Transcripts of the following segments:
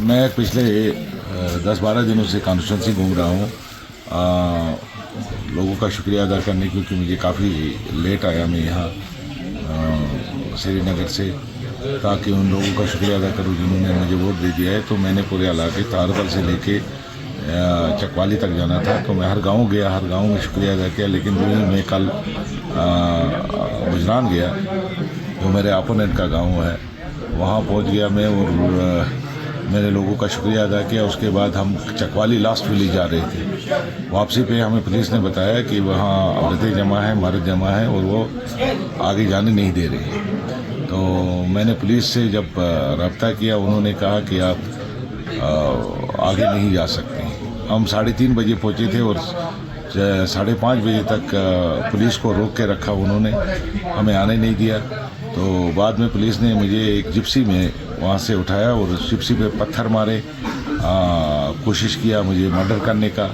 मैं पिछले 10-12 दिनों से कॉन्स्टिट्यूंसी घूम रहा हूँ। लोगों का शुक्रिया अदा करने क्योंकि मुझे काफ़ी लेट आया मैं यहाँ श्रीनगर से, ताकि उन लोगों का शुक्रिया अदा करूँ जिन्होंने मुझे वोट दे दिया है। तो मैंने पूरे इलाके तारबल से लेके चकवाली तक जाना था, तो मैं हर गांव गया, हर गांव में शुक्रिया अदा किया। लेकिन मैं कल गुजरान गया, जो मेरे अपोनेंट का गांव है, वहाँ पहुँच गया मैं और मैंने लोगों का शुक्रिया अदा किया। उसके बाद हम चकवाली लास्ट विलेज जा रहे थे। वापसी पे हमें पुलिस ने बताया कि वहाँ औरतें जमा है, मर्द जमा है और वो आगे जाने नहीं दे रहे। तो मैंने पुलिस से जब रब्ता किया, उन्होंने कहा कि आप आगे नहीं जा सकते। हम 3:30 बजे पहुँचे थे और 5:30 बजे तक पुलिस को रोक के रखा उन्होंने, हमें आने नहीं दिया। तो बाद में पुलिस ने मुझे एक जिप्सी में वहाँ से उठाया और जिप्सी पे पत्थर मारे, कोशिश किया मुझे मर्डर करने का।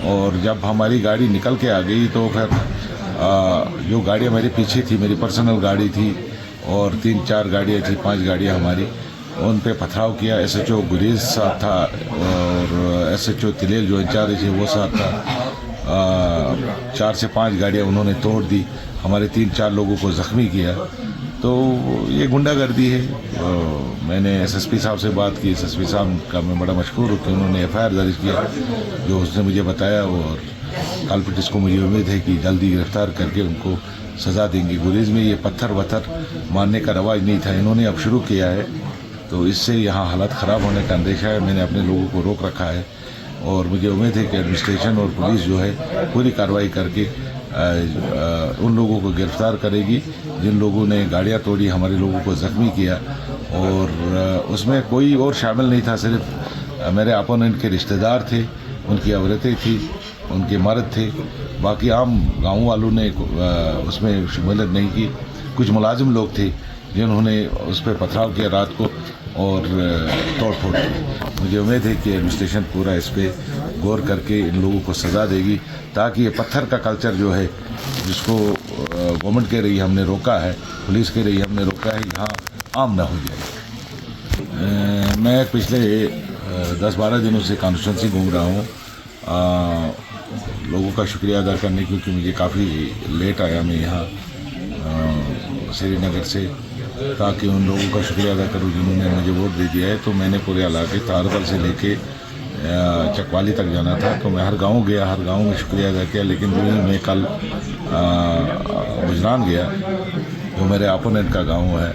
और जब हमारी गाड़ी निकल के आ गई तो फिर जो गाड़ियाँ मेरे पीछे थी, मेरी पर्सनल गाड़ी थी और 3-4 गाड़ियाँ थी, 5 गाड़ियाँ हमारी, उन पे पथराव किया। SHO गुरेज साथ था और SHO तिलेल जो इंचार्ज है वो साथ था। 4 से 5 गाड़ियाँ उन्होंने तोड़ दी, हमारे 3-4 लोगों को ज़ख्मी किया। तो ये गुंडागर्दी है। मैंने SSP साहब से बात की। SSP साहब का मैं बड़ा मशहूर हूँ कि उन्होंने FIR दर्ज किया, जो उसने मुझे बताया, और कल्प्रिट्स को मुझे उम्मीद है कि जल्दी गिरफ्तार करके उनको सज़ा देंगे। गुरेज में ये पत्थर वत्थर मारने का रवाज नहीं था, इन्होंने अब शुरू किया है, तो इससे यहाँ हालत ख़राब होने का अंदेशा है। मैंने अपने लोगों को रोक रखा है और मुझे उम्मीद है कि एडमिनिस्ट्रेशन और पुलिस जो है पूरी कार्रवाई करके उन लोगों को गिरफ्तार करेगी जिन लोगों ने गाड़ियाँ तोड़ी, हमारे लोगों को ज़ख्मी किया। और उसमें कोई और शामिल नहीं था, सिर्फ मेरे अपोनेंट के रिश्तेदार थे, उनकी औरतें थी, उनके मर्द थे। बाकी आम गाँव वालों ने उसमें शमूलियत नहीं की। कुछ मुलाजिम लोग थे जिन्होंने उस पर पथराव किया रात को और तोड़ फोड़ की। मुझे उम्मीद है कि एडमिनिस्ट्रेशन पूरा इस पर गौर करके इन लोगों को सज़ा देगी, ताकि ये पत्थर का कल्चर जो है, जिसको गवर्नमेंट कह रही है हमने रोका है, पुलिस कह रही है हमने रोका है, यहाँ आम ना हो जाए। मैं पिछले 10-12 दिनों से कॉन्स्टिट्यूंसी घूम रहा हूँ। लोगों का शुक्रिया अदा करने क्योंकि मुझे काफ़ी लेट आया मैं यहाँ श्रीनगर से, ताकि उन लोगों का शुक्रिया अदा करूँ जिन्होंने मुझे वोट दे दिया है। तो मैंने पूरे इलाके तारबल से लेके चकवाली तक जाना था, तो मैं हर गांव गया, हर गांव में शुक्रिया अदा किया। लेकिन मैं कल गुजरान गया, जो मेरे अपोनेंट का गांव है,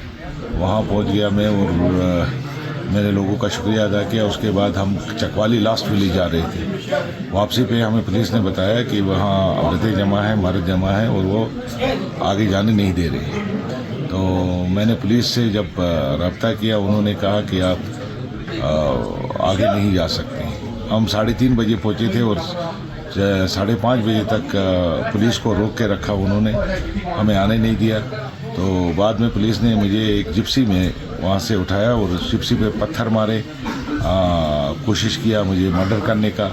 वहाँ पहुँच गया मैं और मैंने लोगों का शुक्रिया अदा किया। उसके बाद हम चकवाली लास्ट विलेज जा रहे थे। वापसी पे हमें पुलिस ने बताया कि वहाँ औरतें जमा है, मर्द जमा है और वो आगे जाने नहीं दे रहे। तो मैंने पुलिस से जब रब्ता किया, उन्होंने कहा कि आप आगे नहीं जा सकते। हम 3:30 बजे पहुँचे थे और 5:30 बजे तक पुलिस को रोक के रखा उन्होंने, हमें आने नहीं दिया। तो बाद में पुलिस ने मुझे एक जिप्सी में वहाँ से उठाया और जिप्सी पे पत्थर मारे, कोशिश किया मुझे मर्डर करने का।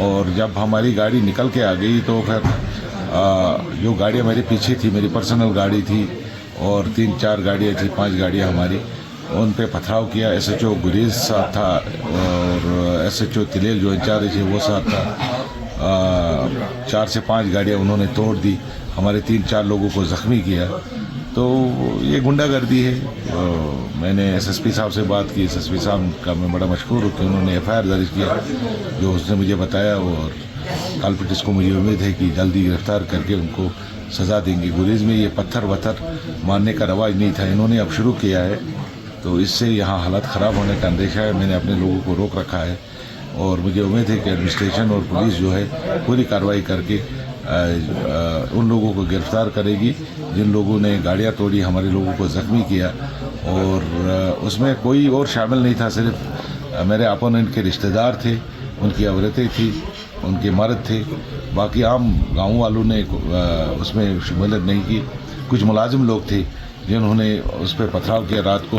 और जब हमारी गाड़ी निकल के आ गई तो फिर जो गाड़ियाँ मेरे पीछे थी, मेरी पर्सनल गाड़ी थी और 3-4 गाड़ियाँ थी, 5 गाड़ियाँ हमारी, उन पे पथराव किया। SHO गुरेज साथ था और SHO तिलेल जो इंचार्ज है वो साथ था। 4 से 5 गाड़ियाँ उन्होंने तोड़ दी, हमारे 3-4 लोगों को ज़ख्मी किया। तो ये गुंडागर्दी है। मैंने SSP साहब से बात की। SSP साहब का मैं बड़ा मशहूर हूँ कि उन्होंने FIR दर्ज किया, जो उसने मुझे बताया, और कल्प्रिट्स को मुझे उम्मीद है कि जल्दी गिरफ्तार करके उनको सज़ा देंगे। गुरेज में ये पत्थर वत्थर मारने का रवाज नहीं था, इन्होंने अब शुरू किया है, तो इससे यहाँ हालत ख़राब होने का अंदेशा है। मैंने अपने लोगों को रोक रखा है और मुझे उम्मीद है कि एडमिनिस्ट्रेशन और पुलिस जो है पूरी कार्रवाई करके उन लोगों को गिरफ्तार करेगी जिन लोगों ने गाड़ियाँ तोड़ी, हमारे लोगों को ज़ख्मी किया। और उसमें कोई और शामिल नहीं था, सिर्फ मेरे अपोनेंट के रिश्तेदार थे, उनकी औरतें थी, उनके मर्द थे। बाकी आम गाँव वालों ने उसमें शमूलियत नहीं की। कुछ मुलाजिम लोग थे जिन्होंने उस पर पथराव किया रात को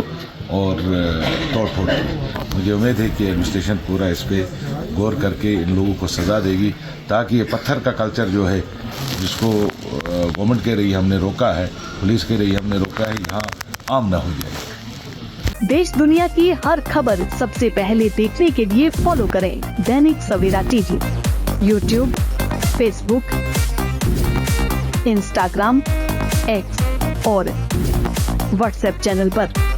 और तोड़ फोड़ की। मुझे उम्मीद है कि एडमिनिस्ट्रेशन पूरा इस पर गौर करके इन लोगों को सज़ा देगी, ताकि ये पत्थर का कल्चर जो है, जिसको गवर्नमेंट कह रही है हमने रोका है, पुलिस कह रही है हमने रोका है, यहाँ आम ना हो जाए। देश दुनिया की हर खबर सबसे पहले देखने के लिए फॉलो करें Dainik Savera TV, YouTube, Facebook, Instagram, X और व्हाट्सएप चैनल पर।